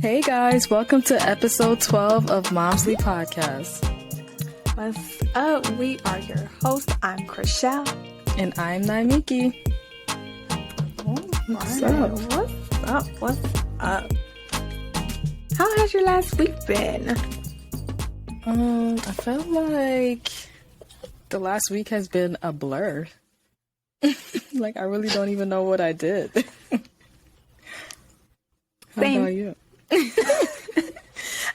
Hey guys, welcome to episode 12 of Momsley Podcast. What's up? We are your hosts. I'm Chriselle. And I'm Naimiki. What's up? What's up? How has your last week been? I felt like the last week has been a blur. Like, I really don't even know what I did. How Same. about you?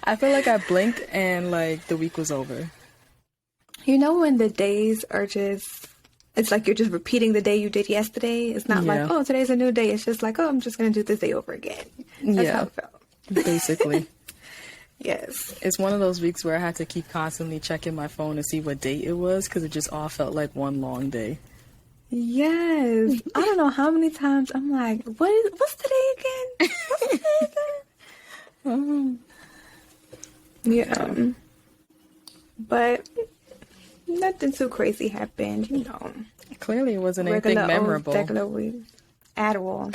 I feel like I blinked and like the week was over. You know when the days are just, it's like you're just repeating the day you did yesterday. It's not like, oh, today's a new day. It's just like, oh, I'm just going to do this day over again. That's how it felt. Basically. Yes. It's one of those weeks where I had to keep constantly checking my phone to see what date it was because it just all felt like one long day. Yes. I don't know how many times I'm like, what's today again? What's today again? Yeah. But nothing too crazy happened, you know. Clearly it wasn't anything memorable. Regular week at all.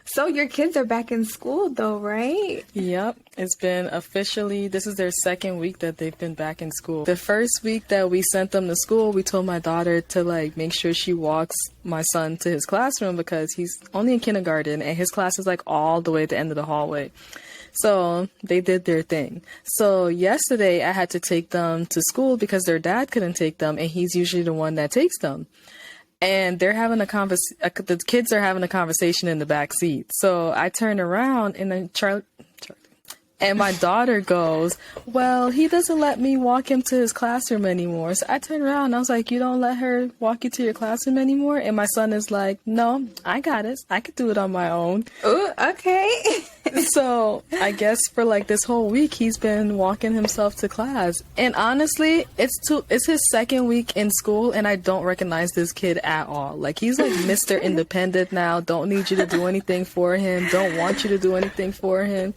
So your kids are back in school though, right? Yep. It's been officially, this is their second week that they've been back in school. The first week that we sent them to school, we told my daughter to like make sure she walks my son to his classroom because he's only in kindergarten and his class is like all the way at the end of the hallway. So they did their thing. So yesterday I had to take them to school because their dad couldn't take them and he's usually the one that takes them. And they're having the kids are having a conversation in the back seat. So I turn around and then Charlie, and my daughter goes, well, he doesn't let me walk him to his classroom anymore. So I turned around and I was like, you don't let her walk you to your classroom anymore? And my son is like, no, I got it. I could do it on my own. Oh, okay. So I guess for like this whole week, he's been walking himself to class. And honestly, it's his second week in school and I don't recognize this kid at all. Like he's like Mr. Independent now. Don't need you to do anything for him. Don't want you to do anything for him.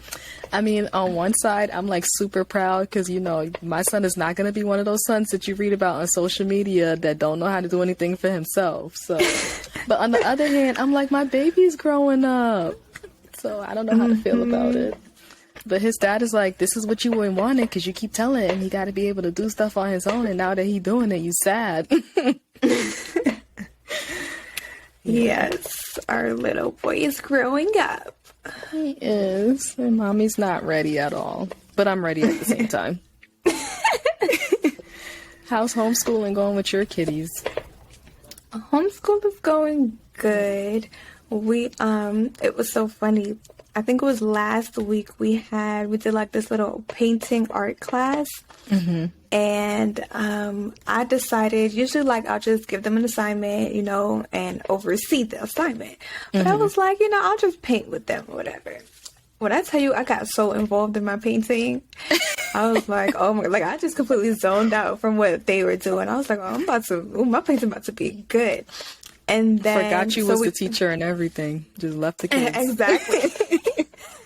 I mean, on one side, I'm like super proud because, you know, my son is not going to be one of those sons that you read about on social media that don't know how to do anything for himself. So, but on the other hand, I'm like, my baby's growing up. So I don't know how to feel about it. But his dad is like, this is what you wanted because you keep telling him he got to be able to do stuff on his own. And now that he's doing it, you sad. Yes, our little boy is growing up. He is. And mommy's not ready at all. But I'm ready at the same time. How's homeschooling going with your kitties? Homeschool is going good. It was so funny. I think it was last week we did like this little painting art class. Mm-hmm. And I decided, usually like I'll just give them an assignment, you know, and oversee the assignment. But I was like, you know, I'll just paint with them or whatever. When I tell you I got so involved in my painting, I was like, oh my, like I just completely zoned out from what they were doing. I was like, oh, my painting's about to be good. And then forgot you was the teacher and everything. Just left the kids. Exactly.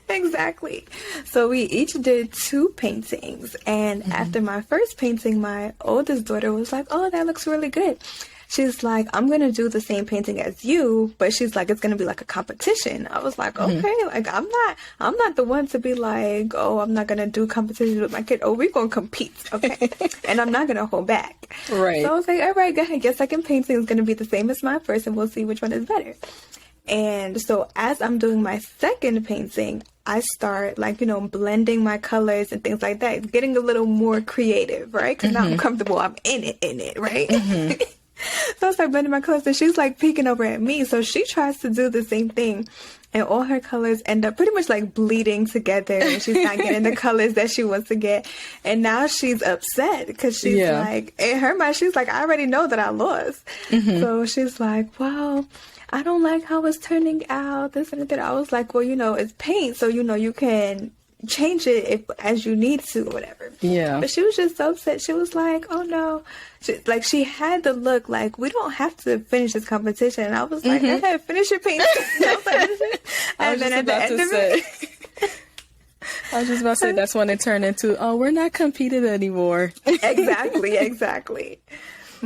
Exactly. So we each did 2 paintings. And after my first painting, my oldest daughter was like, oh, that looks really good. She's like, I'm going to do the same painting as you, but she's like, it's going to be like a competition. I was like, okay, like I'm not the one to be like, oh, I'm not going to do competition with my kid. Oh, we're going to compete. Okay. And I'm not going to hold back. Right. So I was like, all right, go ahead. Your second painting is going to be the same as my first and we'll see which one is better. And so as I'm doing my second painting, I start like, you know, blending my colors and things like that, getting a little more creative, right? Because now I'm comfortable. I'm in it, right? So I start blending my colors and she's like peeking over at me. So she tries to do the same thing and all her colors end up pretty much like bleeding together and she's not getting the colors that she wants to get. And now she's upset because she's like, in her mind, she's like, I already know that I lost. So she's like, well, I don't like how it's turning out, this and that. I was like, well, you know, it's paint. So, you know, you can change it as you need to or whatever. Yeah. But she was just so upset. She was like, oh no. She had the look like, we don't have to finish this competition. And I was like, okay, finish your painting. I was just about to say that's when it turned into, oh, we're not competing anymore. Exactly.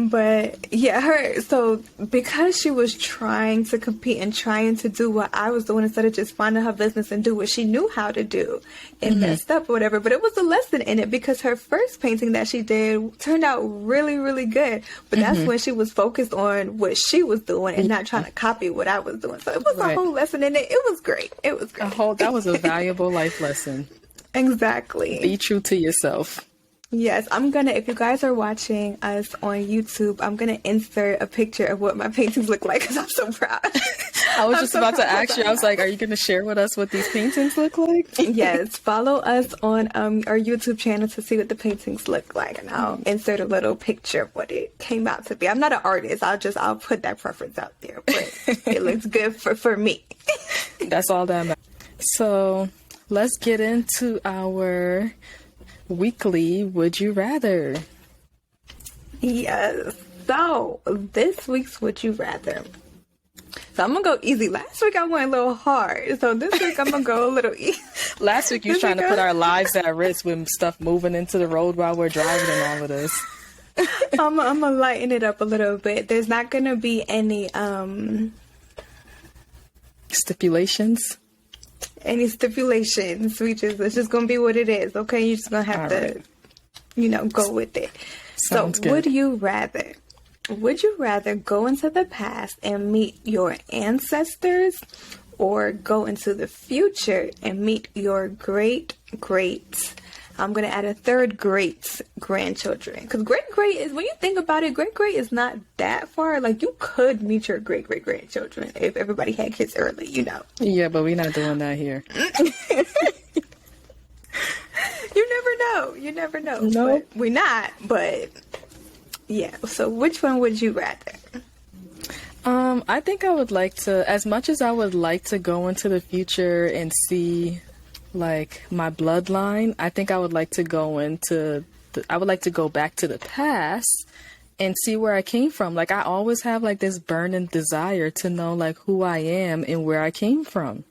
But yeah, so because she was trying to compete and trying to do what I was doing instead of just finding her business and do what she knew how to do, it messed up or whatever. But it was a lesson in it because her first painting that she did turned out really, really good. But that's when she was focused on what she was doing and not trying to copy what I was doing. So it was a whole lesson in it. It was great. It was great. That was a valuable life lesson. Exactly. Be true to yourself. Yes, if you guys are watching us on YouTube, I'm going to insert a picture of what my paintings look like because I'm so proud. I was just about to ask you, I was like, are you going to share with us what these paintings look like? Yes, follow us on our YouTube channel to see what the paintings look like, and I'll insert a little picture of what it came out to be. I'm not an artist. I'll put that preference out there, but it looks good for me. That's all that matters. So let's get into our weekly Would You Rather. Yes. So this week's Would You Rather. So I'm gonna go easy. Last week I went a little hard. So this week I'm gonna go a little easy. Last week you was trying to put our lives at risk with stuff moving into the road while we're driving and all of this. I'm gonna lighten it up a little bit. There's not gonna be any stipulations. It's just gonna be what it is, okay? You're just gonna have to, go with it. Sounds good. Would you rather go into the past and meet your ancestors, or go into the future and meet your I'm gonna add a third great grandchildren, because great is, when you think about it, great is not that far. Like, you could meet your great grandchildren if everybody had kids early, Yeah, but we're not doing that here. You never know. No, we're not. But yeah. So which one would you rather? I think I would like to, as much as I would like to go into the future and see like my bloodline, I think I would like to go back to the past and see where I came from. Like, I always have like this burning desire to know like who I am and where I came from.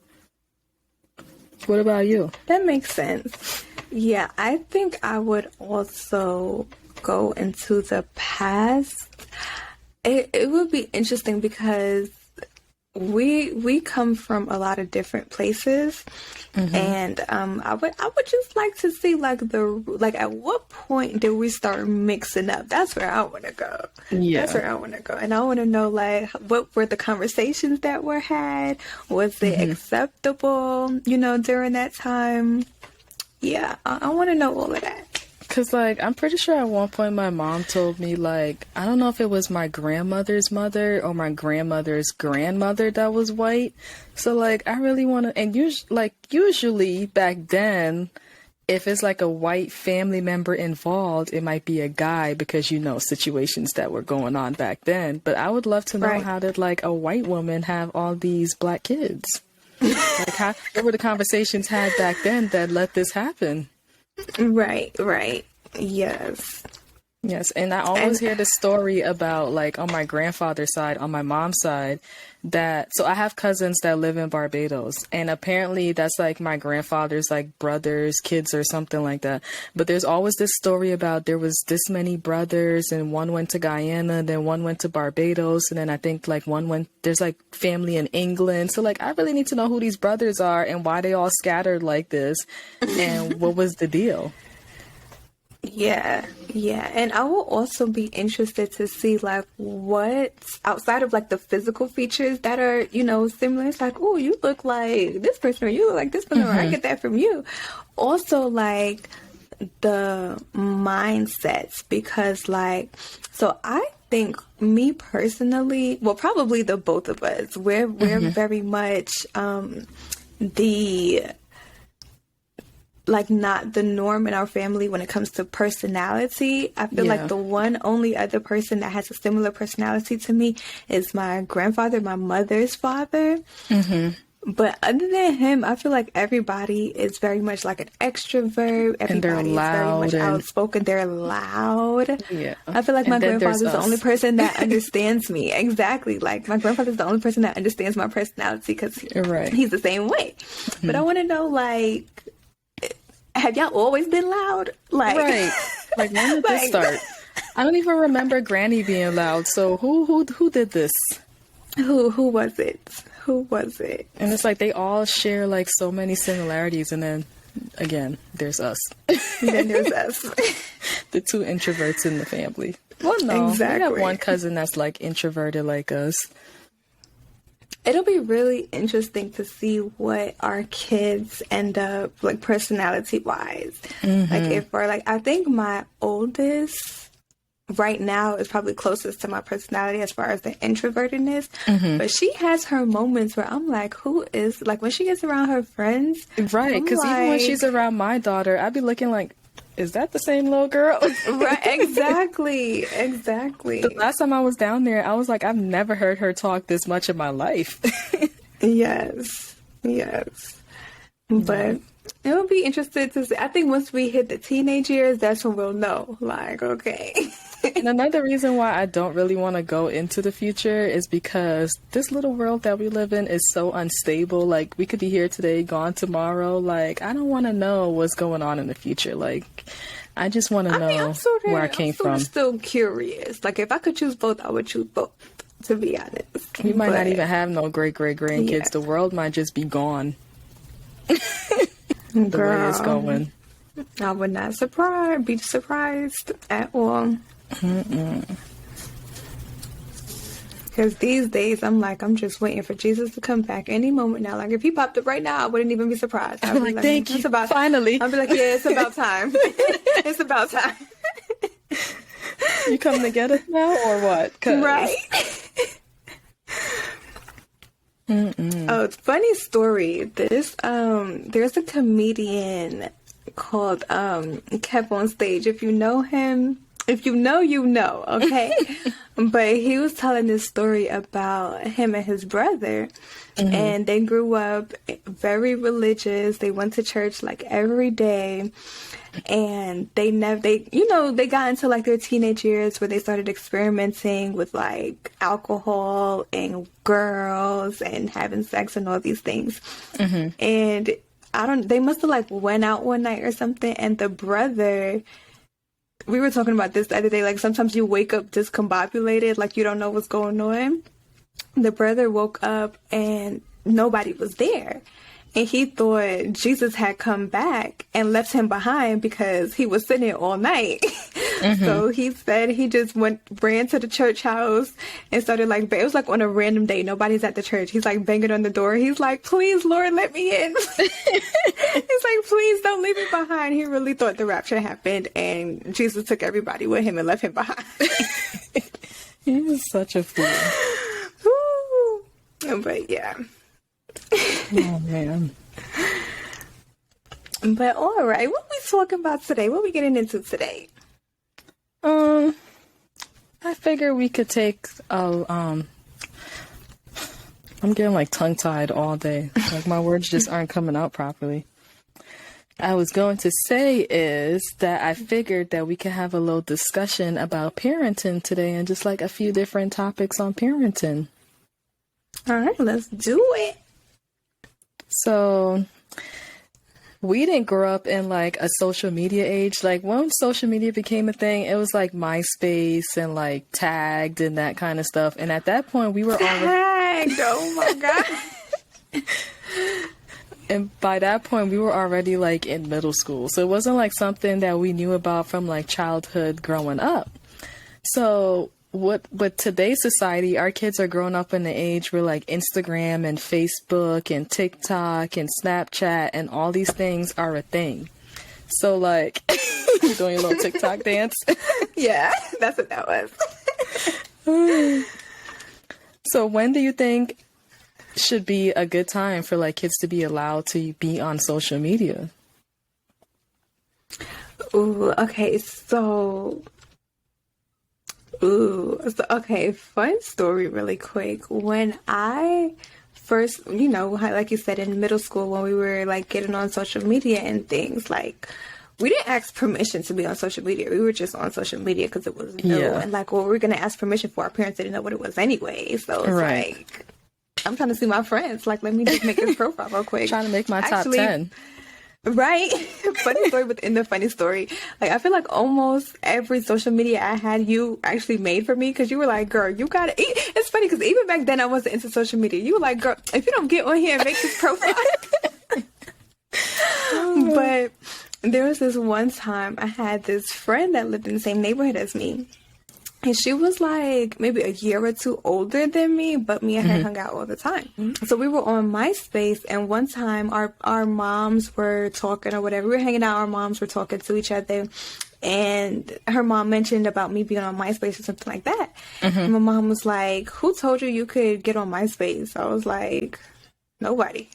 What about you? That makes sense. Yeah, I think I would also go into the past. It would be interesting because we come from a lot of different places, and I would just like to see like at what point did we start mixing up? That's where I want to go. Yeah, that's where I want to go, and I want to know like what were the conversations that were had? Was it acceptable? During that time. Yeah, I want to know all of that. Because, like, I'm pretty sure at one point my mom told me, like, I don't know if it was my grandmother's mother or my grandmother's grandmother that was white. So, like, I really want to, and usually back then, if it's like a white family member involved, it might be a guy because, situations that were going on back then. But I would love to know, how did, like, a white woman have all these black kids? Like, what were the conversations had back then that let this happen? Right. Yes, and I always hear this story about, like, on my grandfather's side, on my mom's side, so I have cousins that live in Barbados, and apparently that's like my grandfather's like brothers, kids or something like that. But there's always this story about there was this many brothers, and one went to Guyana, then one went to Barbados, and then I think like there's like family in England. So like I really need to know who these brothers are and why they all scattered like this and what was the deal. Yeah. And I will also be interested to see like what outside of like the physical features that are, similar. It's like, oh, you look like this person, or you look like this person, or I get that from you. Also like the mindsets, because like, so I think me personally, well, probably the both of us, we're very much not the norm in our family when it comes to personality. I feel like the only other person that has a similar personality to me is my grandfather, my mother's father. But other than him, I feel like everybody is very much like an extrovert. Everybody is very much outspoken. They're loud. Yeah. I feel like my grandfather's the only person that understands me. Exactly. Like, my grandfather's the only person that understands my personality because he's the same way. But I want to know, like, have y'all always been loud? Like, like when did this start? I don't even remember Granny being loud. So who did this? Who was it? Who was it? And it's like they all share like so many similarities, and then again, there's us. Then there's us. The two introverts in the family. Well, no, exactly. We have one cousin that's like introverted like us. It'll be really interesting to see what our kids end up like personality wise. Like if we're like, I think my oldest right now is probably closest to my personality as far as the introvertedness. But she has her moments where I'm like, who is like when she gets around her friends, right? Because like, even when she's around my daughter, I'd be looking like, is that the same little girl? Right, exactly. The last time I was down there, I was like, I've never heard her talk this much in my life. Yes. But it will be interesting to see. I think once we hit the teenage years, that's when we'll know. Like, okay. And another reason why I don't really want to go into the future is because this little world that we live in is so unstable. Like, we could be here today, gone tomorrow. Like, I don't want to know what's going on in the future. Like, I just want to know where I came from. I'm still curious. Like, if I could choose both, I would choose both, to be honest. We might not even have no great-great-grandkids. Yeah. The world might just be gone. The way it's going. I would not be surprised at all. Because these days, I'm just waiting for Jesus to come back any moment now. Like, if he popped up right now, I wouldn't even be surprised. I'd be like, thank you, finally. I'd be like, yeah, it's about time. It's about time. You coming to get us now, or what? Right. Oh, it's a funny story. There's a comedian called Kev on Stage. If you know him, if you know, you know, okay? But he was telling this story about him and his brother. And they grew up very religious. They went to church like every day. And they got into like their teenage years where they started experimenting with like alcohol and girls and having sex and all these things. And they must have like went out one night or something. And the brother, we were talking about this the other day, like sometimes you wake up discombobulated, like you don't know what's going on. The brother woke up and nobody was there. And he thought Jesus had come back and left him behind because he was sitting all night. So he said he just ran to the church house and started like, it was like on a random day. Nobody's at the church. He's like banging on the door. He's like, please, Lord, let me in. He's like, please don't leave me behind. He really thought the rapture happened and Jesus took everybody with him and left him behind. He was such a fool. But yeah. Oh man. But all right, what we talking about today? What we getting into today? I figure we could take I'm getting like tongue-tied all day. Like my words just aren't coming out properly. I was going to say is that I figured that we could have a little discussion about parenting today and just like a few different topics on parenting. All right, let's do it. So we didn't grow up in like a social media age. Like when social media became a thing, it was like MySpace and like Tagged and that kind of stuff. And at that point we were already Tagged. Oh my God. And by that point we were already like in middle school. So it wasn't like something that we knew about from like childhood growing up. So with today's society, our kids are growing up in the age where like Instagram and Facebook and TikTok and Snapchat and all these things are a thing. So like, you doing your little TikTok dance? Yeah, that's what that was. So when do you think should be a good time for like kids to be allowed to be on social media? Ooh, okay, okay, fun story really quick. When I first, like you said, in middle school, when we were like getting on social media and things, like we didn't ask permission to be on social media. We were just on social media because it was new. Yeah. And like, what we were going to ask permission for, our parents didn't know what it was anyway. So it's like, I'm trying to see my friends. Like, let me just make this profile real quick. Trying to make my top 10. Right? Funny story within the funny story. Like, I feel like almost every social media I had, you actually made for me because you were like, girl, you gotta eat. It's funny because even back then I wasn't into social media. You were like, girl, if you don't get on here and make this profile. But there was this one time I had this friend that lived in the same neighborhood as me. And she was like maybe a year or two older than me, but me and her hung out all the time. So we were on MySpace, and one time our moms were talking or whatever. We were hanging out, our moms were talking to each other, and her mom mentioned about me being on MySpace or something like that. And my mom was like, who told you could get on MySpace? I was like, nobody.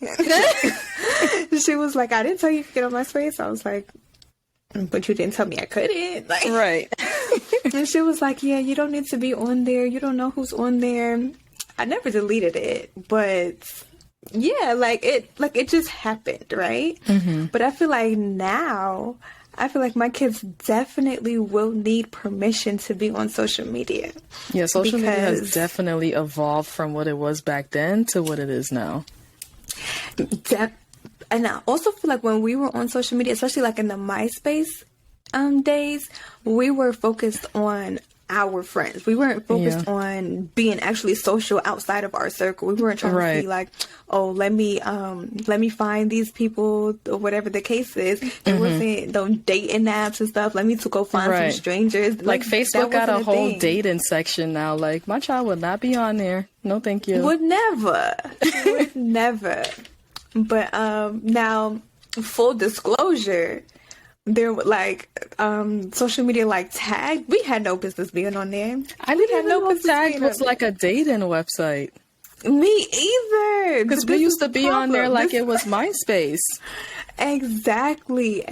She was like, I didn't tell you could get on MySpace. I was like, but you didn't tell me I couldn't. Like, Right. And she was like, yeah, you don't need to be on there. You don't know who's on there. I never deleted it, but yeah, it just happened, right? But I feel like now, my kids definitely will need permission to be on social media. Yeah, social media has definitely evolved from what it was back then to what it is now. And I also feel like when we were on social media, especially like in the MySpace days, we were focused on our friends. We weren't focused on being actually social outside of our circle. We weren't trying to see like, oh, let me find these people or whatever the case is. It wasn't those dating apps and stuff. Let me to go find some strangers. Like Facebook got a whole dating section now. Like, my child would not be on there. No, thank you. Would never. Would never. But now, full disclosure, there were like social media like Tag. We had no business being on there. I didn't even know Tag was like a dating website. Me either. Because we used to be on there like it was MySpace. Exactly.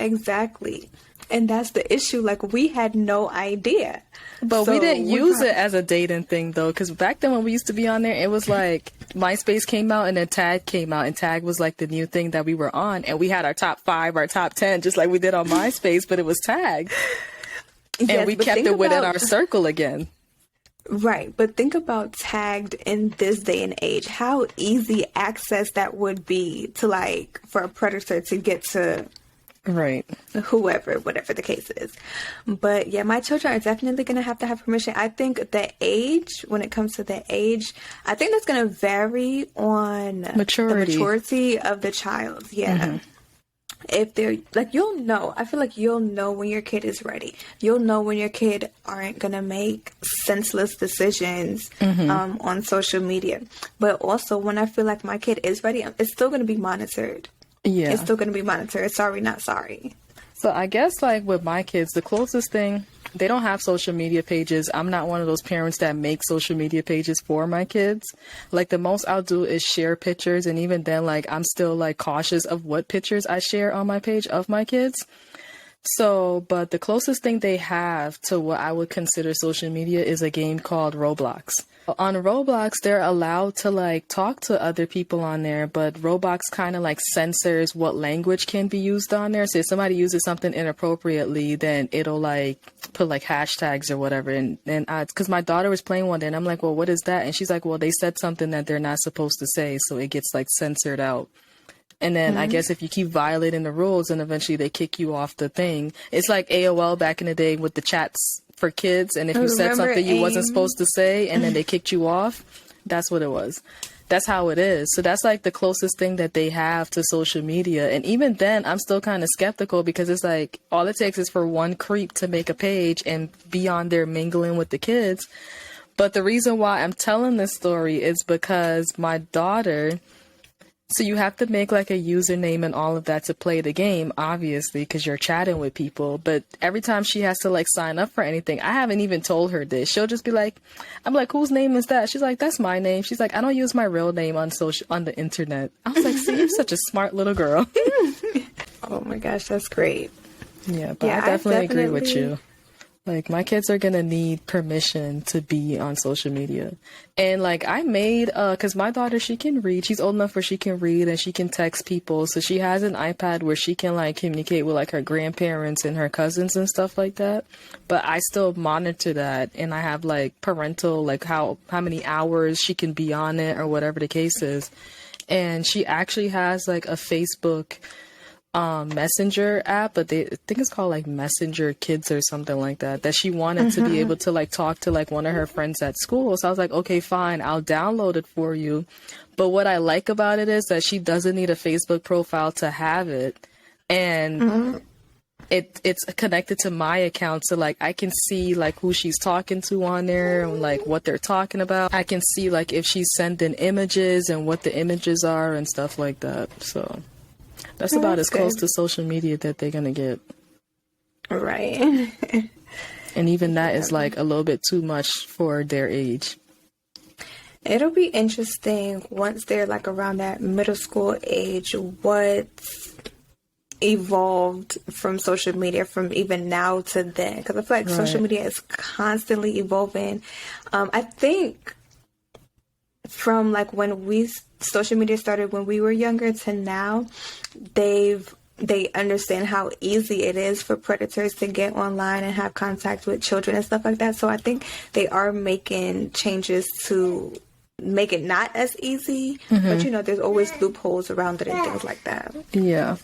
And that's the issue. Like, we had no idea. But we didn't use it as a dating thing, though, because back then when we used to be on there, it was like MySpace came out and then Tag came out, and Tag was like the new thing that we were on, and we had our top 5, our top 10, just like we did on MySpace, but it was Tag. And we kept it within our circle again. Right, but think about Tagged in this day and age. How easy access that would be to, like, for a predator to get to whoever, whatever the case is. But yeah, my children are definitely going to have permission. I think the age, when it comes to the age, I think that's going to vary on the maturity of the child. If they're like, you'll know, I feel like you'll know when your kid is ready. You'll know when your kid aren't going to make senseless decisions on social media. But also, when I feel like my kid is ready, it's still going to be monitored. Yeah. It's still going to be monitored. Sorry, not sorry. So I guess like with my kids, the closest thing, they don't have social media pages. I'm not one of those parents that make social media pages for my kids. Like, the most I'll do is share pictures. And even then, like, I'm still like cautious of what pictures I share on my page of my kids. So, but the closest thing they have to what I would consider social media is a game called Roblox. On Roblox, they're allowed to like talk to other people on there, but Roblox kind of like censors what language can be used on there. So if somebody uses something inappropriately, then it'll like put like hashtags or whatever. And because my daughter was playing one day and I'm like, well, what is that? And she's like, well, they said something that they're not supposed to say. So it gets like censored out. And then I guess if you keep violating the rules, and eventually they kick you off the thing. It's like AOL back in the day with the chats for kids. And if you said something you wasn't supposed to say and then they kicked you off, that's what it was. That's how it is. So that's like the closest thing that they have to social media. And even then, I'm still kind of skeptical because it's like all it takes is for one creep to make a page and be on there mingling with the kids. But the reason why I'm telling this story is because my daughter... So you have to make like a username and all of that to play the game, obviously, because you're chatting with people. But every time she has to like sign up for anything, I haven't even told her this. She'll just be like, I'm like, whose name is that? She's like, that's my name. She's like, I don't use my real name on the internet. I was like, see, you're such a smart little girl. Oh my gosh, that's great. Yeah, but I definitely agree with you. Like, my kids are going to need permission to be on social media. And, like, I made, because my daughter, she can read. She's old enough where she can read and she can text people. So she has an iPad where she can, like, communicate with, like, her grandparents and her cousins and stuff like that. But I still monitor that. And I have, like, parental, like, how many hours she can be on it or whatever the case is. And she actually has, like, a Facebook messenger app, but I think it's called like Messenger Kids or something like that, that she wanted to be able to like talk to like one of her friends at school. So I was like, okay, fine, I'll download it for you. But what I like about it is that she doesn't need a Facebook profile to have it. And it's connected to my account, so like I can see like who she's talking to on there and like what they're talking about. I can see like if she's sending images and what the images are and stuff like that. So that's about as close to social media that they're gonna get. Right. And even that is like a little bit too much for their age. It'll be interesting once they're like around that middle school age, what's evolved from social media from even now to then, because I feel like social media is constantly evolving. I think from like when social media started when we were younger to now, they understand how easy it is for predators to get online and have contact with children and stuff like that. So I think they are making changes to make it not as easy, but you know, there's always loopholes around it and things like that. Yeah.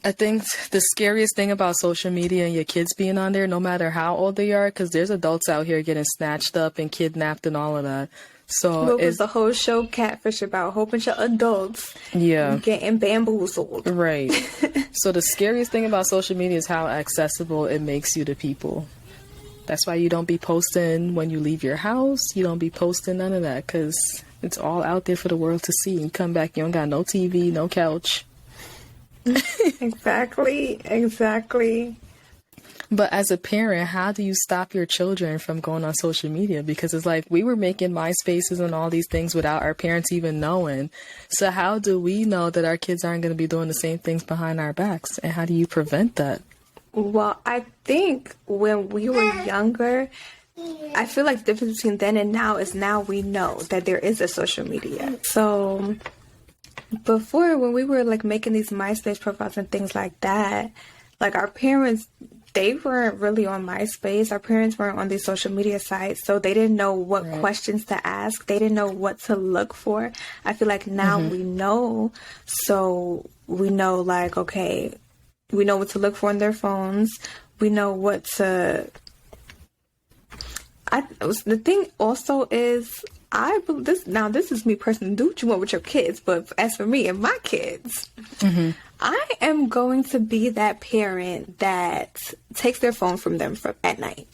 I think the scariest thing about social media and your kids being on there, no matter how old they are, because there's adults out here getting snatched up and kidnapped and all of that. So what was the whole show Catfish about? A whole bunch of adults getting bamboozled. Right. So the scariest thing about social media is how accessible it makes you to people. That's why you don't be posting when you leave your house. You don't be posting none of that, because it's all out there for the world to see. You come back, you don't got no TV, no couch. Exactly. But as a parent, how do you stop your children from going on social media? Because it's like we were making MySpaces and all these things without our parents even knowing. So how do we know that our kids aren't going to be doing the same things behind our backs? And how do you prevent that? Well, I think when we were younger, I feel like the difference between then and now is now we know that there is a social media. So before, when we were like making these MySpace profiles and things like that, like our parents, they weren't really on MySpace. Our parents weren't on these social media sites, so they didn't know what questions to ask. They didn't know what to look for. I feel like now we know, so we know like, okay, we know what to look for in their phones. We know what to... the thing also is, this is me personally. Do what you want with your kids, but as for me and my kids, I am going to be that parent that takes their phone from them at night.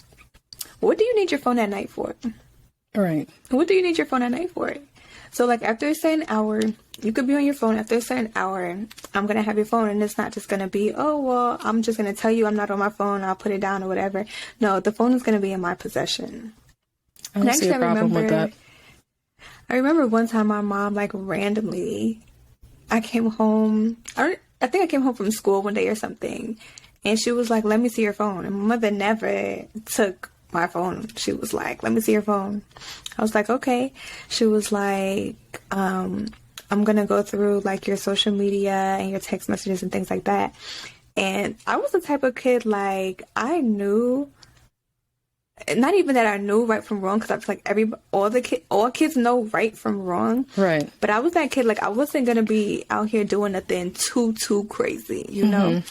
What do you need your phone at night for? Right. What do you need your phone at night for? So like after a certain hour, you could be on your phone. After a certain hour, I'm going to have your phone, and it's not just going to be, oh, well, I'm just going to tell you I'm not on my phone. I'll put it down or whatever. No, the phone is going to be in my possession. I don't see a problem with that. I remember one time my mom, like randomly, I came home. I think I came home from school one day or something, and she was like, let me see your phone. And my mother never took my phone. She was like, let me see your phone. I was like, okay. She was like, I'm going to go through like your social media and your text messages and things like that. And I was the type of kid, like, I knew, not even that I knew right from wrong, because I was like all kids know right from wrong. Right. But I was that kid, like, I wasn't going to be out here doing nothing too crazy, you know?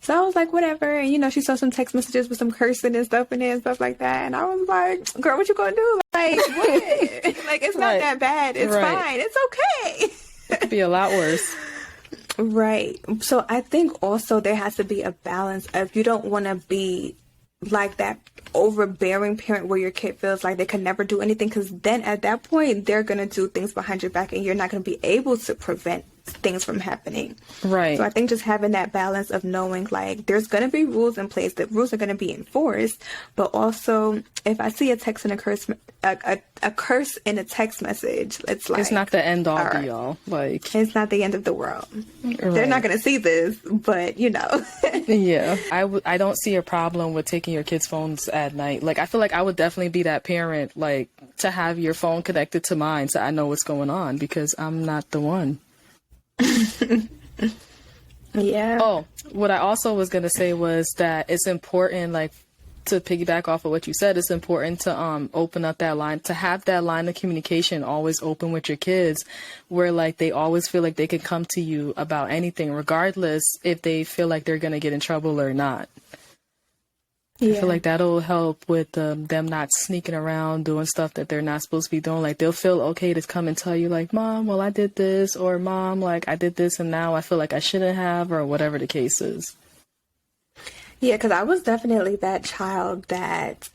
So I was like, whatever. And, you know, she saw some text messages with some cursing and stuff in there and stuff like that. And I was like, girl, what you gonna do? Like, what? Like, it's not that bad. It's fine. It's okay. It could be a lot worse. Right. So I think also there has to be a balance of, you don't want to be like that overbearing parent where your kid feels like they can never do anything, because then at that point they're going to do things behind your back and you're not going to be able to prevent things from happening. Right. So I think just having that balance of knowing, like, there's going to be rules in place, that rules are going to be enforced, but also if I see a text and a curse in a text message, it's like, it's not the end all be all. Like, it's not the end of the world. Right. They're not going to see this, but you know. Yeah. I don't see a problem with taking your kids' phones at night. Like, I feel like I would definitely be that parent, like, to have your phone connected to mine so I know what's going on, because I'm not the one. Yeah. Oh, what I also was going to say was that it's important, like, to piggyback off of what you said, it's important to open up that line, to have that line of communication always open with your kids, where like they always feel like they can come to you about anything, regardless if they feel like they're going to get in trouble or not. I feel like that'll help with them not sneaking around doing stuff that they're not supposed to be doing. Like they'll feel okay to come and tell you like, Mom, well, I did this, or Mom, like I did this and now I feel like I shouldn't have, or whatever the case is. Yeah, because I was definitely that child that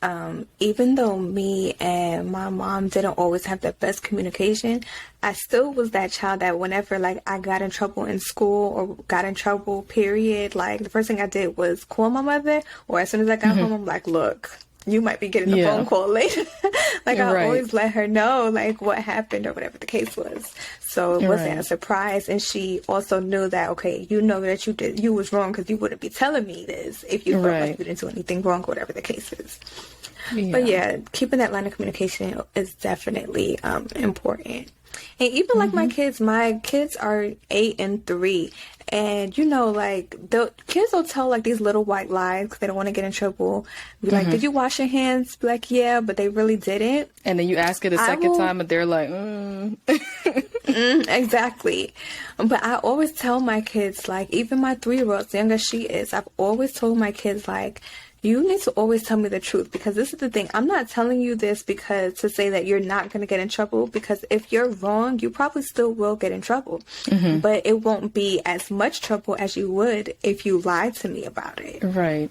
even though me and my mom didn't always have the best communication, I still was that child that whenever like I got in trouble in school or got in trouble, period, like the first thing I did was call my mother, or as soon as I got home, I'm like, look, you might be getting a phone call later. Like I always let her know like what happened or whatever the case was. So it wasn't a surprise. And she also knew that, okay, you know that you was wrong because you wouldn't be telling me this if you felt like you didn't do anything wrong, whatever the case is. But yeah, keeping that line of communication is definitely important. And even like my kids are 8 and 3, and you know, like the kids will tell like these little white lies because they don't want to get in trouble. Be like, did you wash your hands? Be like, yeah, but they really didn't. And then you ask it a second time, and they're like, exactly. But I always tell my kids, like, even my 3-year-old, as young as she is, I've always told my kids, like, you need to always tell me the truth, because this is the thing. I'm not telling you this because to say that you're not going to get in trouble, because if you're wrong, you probably still will get in trouble. But it won't be as much trouble as you would if you lied to me about it. Right.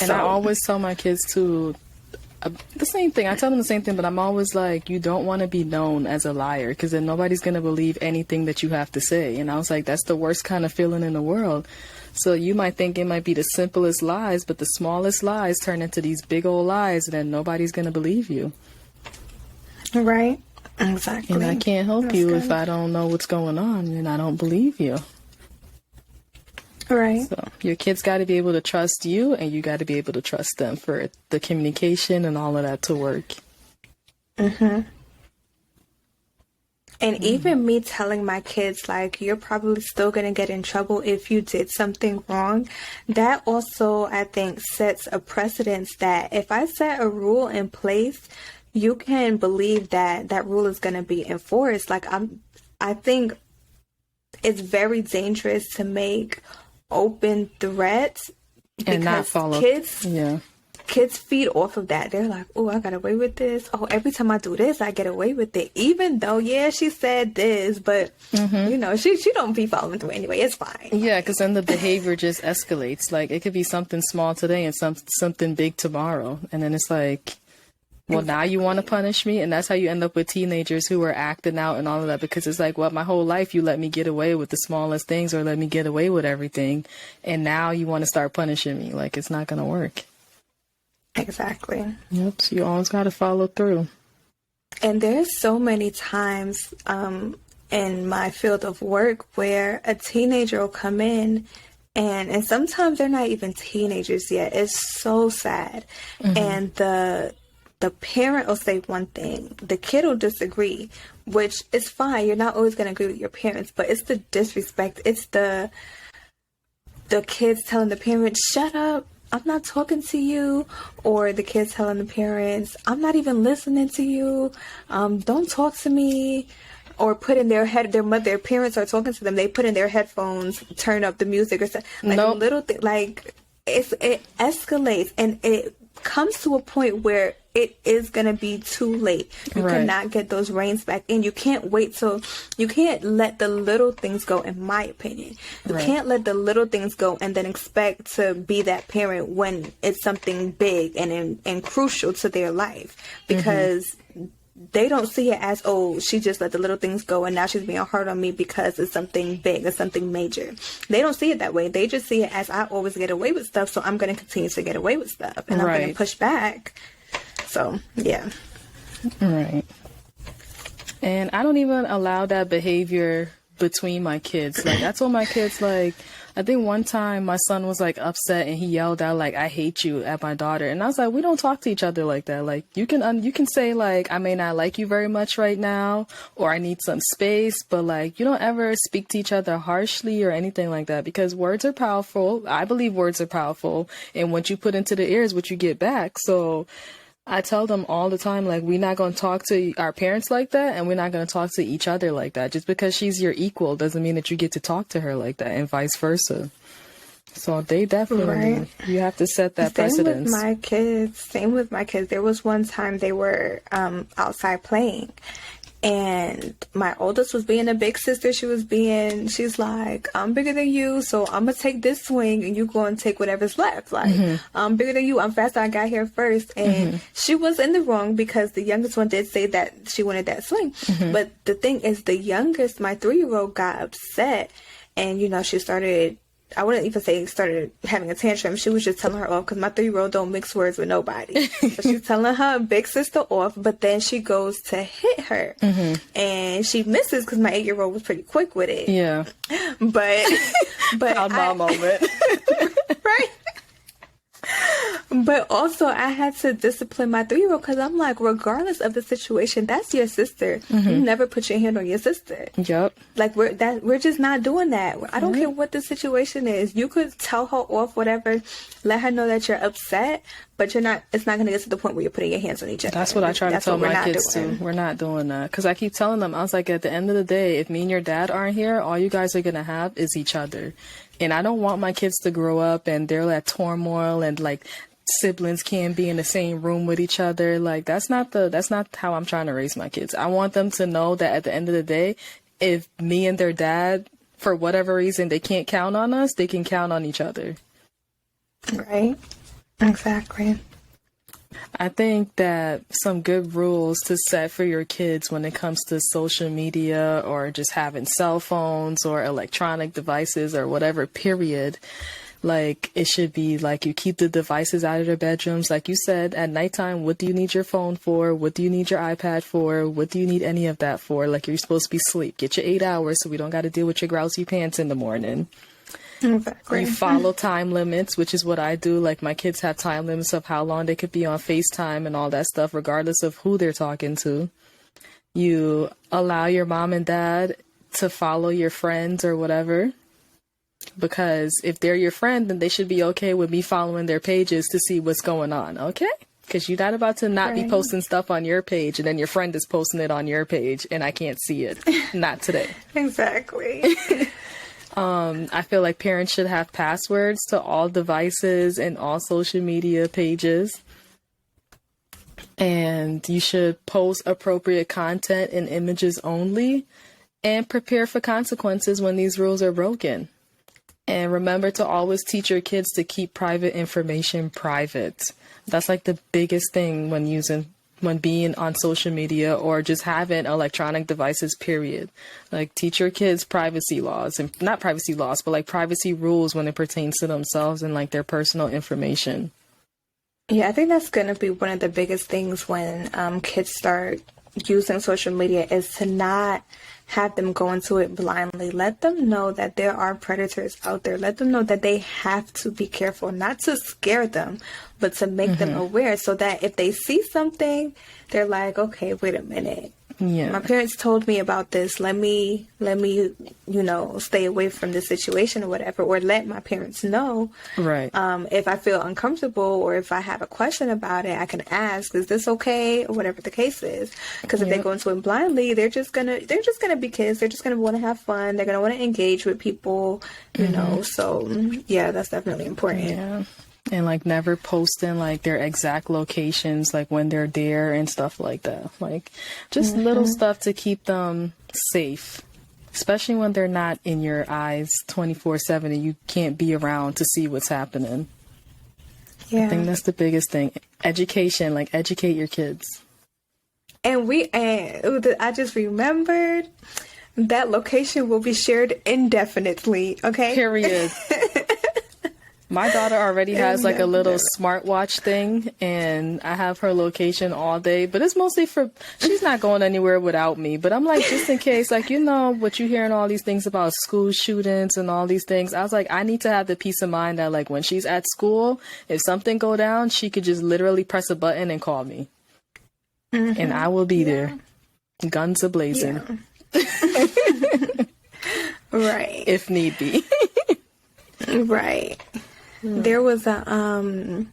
And I always tell my kids too, the same thing. I tell them the same thing, but I'm always like, you don't want to be known as a liar, because then nobody's going to believe anything that you have to say. And I was like, that's the worst kind of feeling in the world. So you might think it might be the simplest lies, but the smallest lies turn into these big old lies, and then nobody's going to believe you. Right. Exactly. And I can't help you if I don't know what's going on and I don't believe you. Right. So your kids got to be able to trust you, and you got to be able to trust them for the communication and all of that to work. And even me telling my kids, like, you're probably still going to get in trouble if you did something wrong, that also, I think, sets a precedence that if I set a rule in place, you can believe that that rule is going to be enforced. Like, I think it's very dangerous to make open threats and not follow kids feed off of that. They're like, oh, I got away with this. Oh, every time I do this, I get away with it. Even though, yeah, she said this, but you know, she don't be following through anyway. It's fine. Yeah, because then the behavior just escalates. Like it could be something small today and something big tomorrow, and then it's like, well, now you want to punish me, and that's how you end up with teenagers who are acting out and all of that, because it's like, well, my whole life you let me get away with the smallest things or let me get away with everything, and now you want to start punishing me. Like it's not gonna work. Exactly. Yep. So you always got to follow through. And there's so many times in my field of work where a teenager will come in, and sometimes they're not even teenagers yet. It's so sad. And the parent will say one thing, the kid will disagree, which is fine. You're not always going to agree with your parents, but it's the disrespect. It's the kids telling the parents, shut up, I'm not talking to you, or the kids telling the parents, I'm not even listening to you, don't talk to me, or put in their parents are talking to them, they put in their headphones, turn up the music or something. Like little thing, like it escalates, and it comes to a point where it is going to be too late. You cannot get those reins back in. You can't you can't let the little things go, in my opinion. You can't let the little things go and then expect to be that parent when it's something big and crucial to their life, because they don't see it as, oh, she just let the little things go and now she's being hard on me because it's something big, it's something major. They don't see it that way. They just see it as, I always get away with stuff, so I'm going to continue to get away with stuff, and I'm going to push back. So, yeah. Right. And I don't even allow that behavior between my kids. Like, I told my kids, like, I think one time my son was like upset and he yelled out like, "I hate you" at my daughter. And I was like, we don't talk to each other like that. Like you can say like, "I may not like you very much right now," or "I need some space," but like you don't ever speak to each other harshly or anything like that, because words are powerful. I believe words are powerful. And what you put into the ear is what you get back. So I tell them all the time, like, we're not going to talk to our parents like that, and we're not going to talk to each other like that. Just because she's your equal doesn't mean that you get to talk to her like that, and vice versa. So they definitely, you have to set that precedence. Same with my kids. There was one time they were outside playing, and my oldest was being a big sister. She's like, "I'm bigger than you, so I'm gonna take this swing and you go and take whatever's left. Like, I'm bigger than you, I'm faster, I got here first." And she was in the wrong, because the youngest one did say that she wanted that swing. But the thing is, the youngest, my 3-year-old, got upset, and she started, I wouldn't even say started having a tantrum. She was just telling her off, because my 3-year-old don't mix words with nobody. So she's telling her big sister off, but then she goes to hit her. And she misses, because my 8-year-old was pretty quick with it. Yeah. But Proud mom moment. Right? But also, I had to discipline my 3-year-old, because I'm like, regardless of the situation, that's your sister. You never put your hand on your sister. Yep. Like, we're just not doing that. I don't care what the situation is. You could tell her off, whatever, let her know that you're upset, but it's not going to get to the point where you're putting your hands on each other. That's what I try to tell my kids too. We're not doing that, because I keep telling them, I was like, at the end of the day, if me and your dad aren't here, all you guys are going to have is each other. And I don't want my kids to grow up and they're at turmoil and like siblings can't be in the same room with each other. Like that's not how I'm trying to raise my kids. I want them to know that at the end of the day, if me and their dad, for whatever reason, they can't count on us, they can count on each other. Right. Exactly. I think that some good rules to set for your kids when it comes to social media or just having cell phones or electronic devices or whatever, period. Like, it should be like you keep the devices out of their bedrooms. Like you said, at nighttime, what do you need your phone for? What do you need your iPad for? What do you need any of that for? Like, you're supposed to be asleep. Get your 8 hours so we don't got to deal with your grousy pants in the morning. Exactly. You follow time limits, which is what I do. Like, my kids have time limits of how long they could be on FaceTime and all that stuff, regardless of who they're talking to. You allow your mom and dad to follow your friends or whatever. Because if they're your friend, then they should be okay with me following their pages to see what's going on, okay? Because you're not about to not be posting stuff on your page, and then your friend is posting it on your page, and I can't see it. Not today. Exactly. I feel like parents should have passwords to all devices and all social media pages. And you should post appropriate content and images only, and prepare for consequences when these rules are broken. And remember to always teach your kids to keep private information private. That's like the biggest thing when being on social media or just having electronic devices, period. Like, teach your kids privacy laws, and not privacy laws, but like privacy rules when it pertains to themselves and like their personal information. Yeah, I think that's going to be one of the biggest things when kids start using social media, is to not have them go into it blindly. Let them know that there are predators out there. Let them know that they have to be careful, not to scare them, but to make them aware, so that if they see something, they're like, okay, wait a minute. Yeah. My parents told me about this. Let me, stay away from this situation or whatever, or let my parents know. Right. If I feel uncomfortable or if I have a question about it, I can ask, is this okay? Or whatever the case is. Because if they go into it blindly, they're just gonna be kids. They're just gonna want to have fun. They're gonna want to engage with people, you know. So yeah, that's definitely important. Yeah. And like never posting like their exact locations, like when they're there and stuff like that. Like just little stuff to keep them safe, especially when they're not in your eyes 24/7 and you can't be around to see what's happening. Yeah. I think that's the biggest thing. Education, like educate your kids. And I just remembered that location will be shared indefinitely. Okay. Period. My daughter already has like a little Never. smartwatch thing, and I have her location all day, but it's mostly for, she's not going anywhere without me. But I'm like, just in case, like, you know, what you hearing all these things about school shootings and all these things. I was like, I need to have the peace of mind that like when she's at school, if something go down, she could just literally press a button and call me. And I will be there. Guns a-blazing. Yeah. Right. If need be. Right. There was a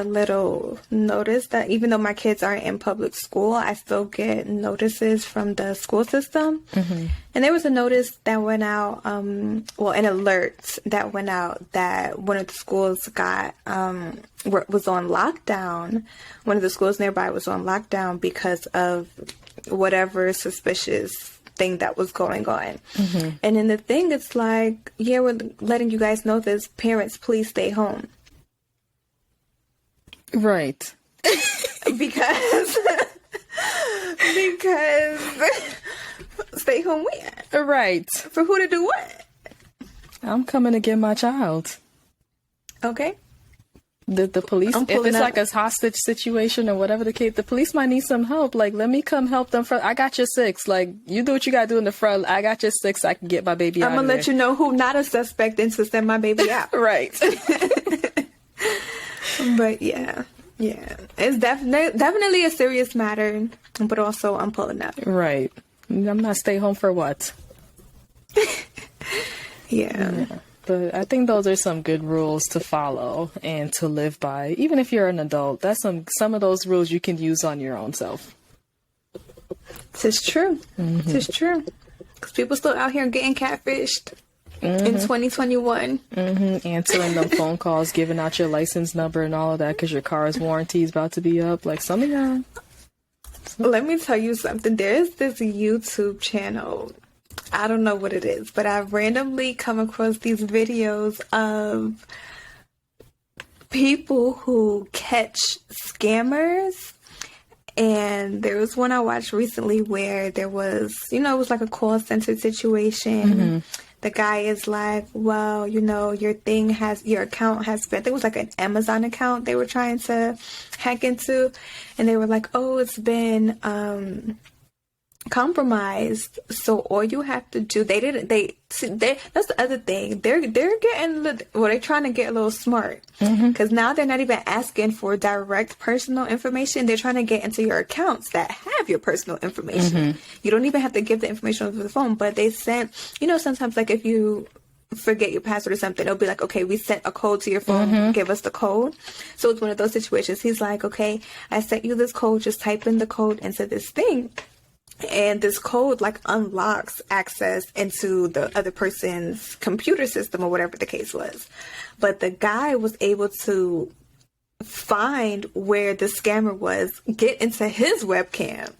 little notice that even though my kids aren't in public school, I still get notices from the school system. And there was a notice that went out, an alert that went out that one of the schools was on lockdown. One of the schools nearby was on lockdown because of whatever suspicious thing that was going on. And in the thing, it's like, yeah, we're letting you guys know this. Parents, please stay home. Right. because stay home where? Right. For who to do what? I'm coming to get my child. Okay. The police, I'm if pulling it's up. like a hostage situation or whatever the case, the police might need some help. Like, let me come help them. I got your six. Like, you do what you got to do in the front. I got your six. I can get my baby out I'm going to let you know who not a suspect and to send my baby out. Right. But yeah. It's definitely a serious matter, but also I'm pulling up. Right. I'm not stay home for what? Yeah. But I think those are some good rules to follow and to live by. Even if you're an adult, that's some of those rules you can use on your own self. It's true. It's true. Because people still out here getting catfished in 2021. Answering them phone calls, giving out your license number and all of that because your car's warranty is about to be up. Like some of y'all. Let me tell you something. There's this YouTube channel. I don't know what it is, but I've randomly come across these videos of people who catch scammers. And there was one I watched recently where there was, it was like a call center situation. The guy is like, well, your account has been, I think it was like an Amazon account they were trying to hack into. And they were like, oh, it's been compromised. So all you have to do, that's the other thing. They're trying to get a little smart. Because now they're not even asking for direct personal information. They're trying to get into your accounts that have your personal information. You don't even have to give the information over the phone, but they sent, sometimes like if you forget your password or something, it'll be like, okay, we sent a code to your phone, give us the code. So it's one of those situations. He's like, okay, I sent you this code, just type in the code into this thing. And this code like unlocks access into the other person's computer system or whatever the case was. But the guy was able to find where the scammer was, get into his webcam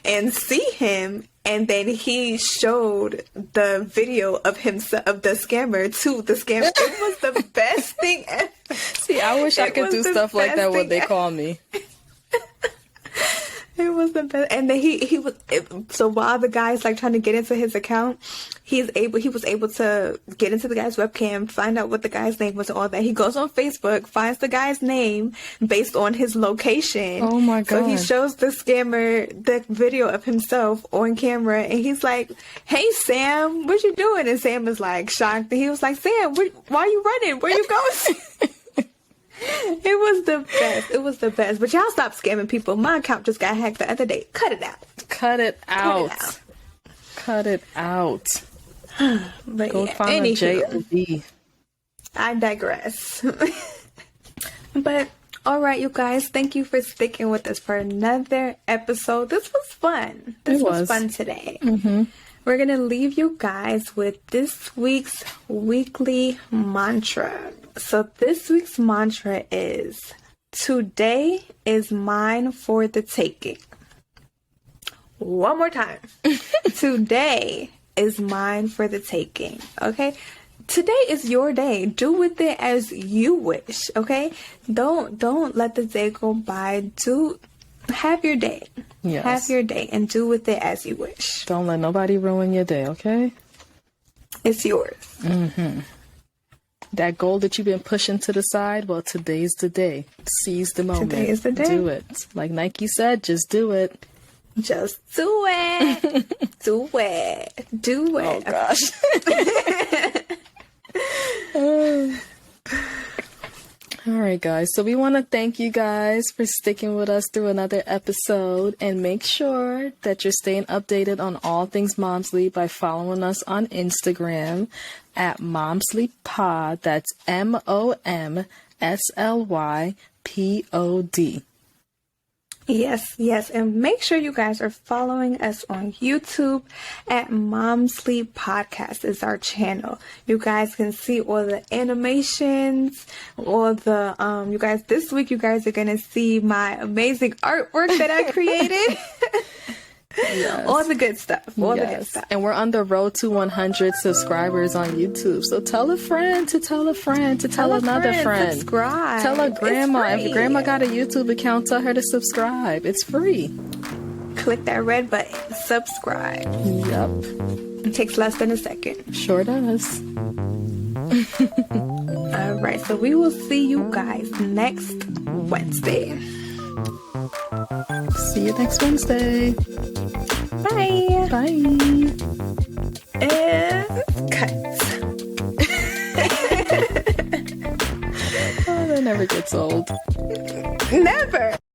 and see him. And then he showed the video of himself, of the scammer to the scammer. It was the best thing ever. See, I wish I could do stuff like that when they call me. It was the best. And then he was, so while the guy's like trying to get into his account, he was able to get into the guy's webcam, find out what the guy's name was and all that. He goes on Facebook, finds the guy's name based on his location. Oh my God. So he shows the scammer the video of himself on camera and he's like, hey Sam, what you doing? And Sam is like shocked. And he was like, Sam, why are you running? Where you going? It was the best. It was the best. But y'all stop scamming people. My account just got hacked the other day. Cut it out. Cut it out. Cut it out. But Go find a J.O.B. I digress. But all right, you guys. Thank you for sticking with us for another episode. This was fun. This was fun today. We're going to leave you guys with this week's weekly mantra. So this week's mantra is, today is mine for the taking. One more time. Today is mine for the taking. Okay? Today is your day. Do with it as you wish. Okay? Don't let the day go by. Have your day. Yes. Have your day and do with it as you wish. Don't let nobody ruin your day, okay? It's yours. that goal that you've been pushing to the side, well, today's the day. Seize the moment. Today is the day. Do it. Like Nike said, just do it. Just do it. Do it. Do it. Oh, gosh. All right, guys. So we want to thank you guys for sticking with us through another episode, and make sure that you're staying updated on all things Momsly by following us on Instagram at MomslyPod. That's MOMSLYPOD. Yes. And make sure you guys are following us on YouTube at Momsly Podcast is our channel. You guys can see all the animations, all the, you guys, this week you guys are going to see my amazing artwork that I created. Yes. All the good stuff. All the good stuff. And we're on the road to 100 subscribers on YouTube. So tell a friend to tell a friend to tell another friend. Subscribe. Tell a grandma. If your grandma got a YouTube account, tell her to subscribe. It's free. Click that red button. Subscribe. Yep. It takes less than a second. Sure does. All right. So we will see you guys next Wednesday. See you next Wednesday. Bye. Bye. And cut. Oh, that never gets old. Never.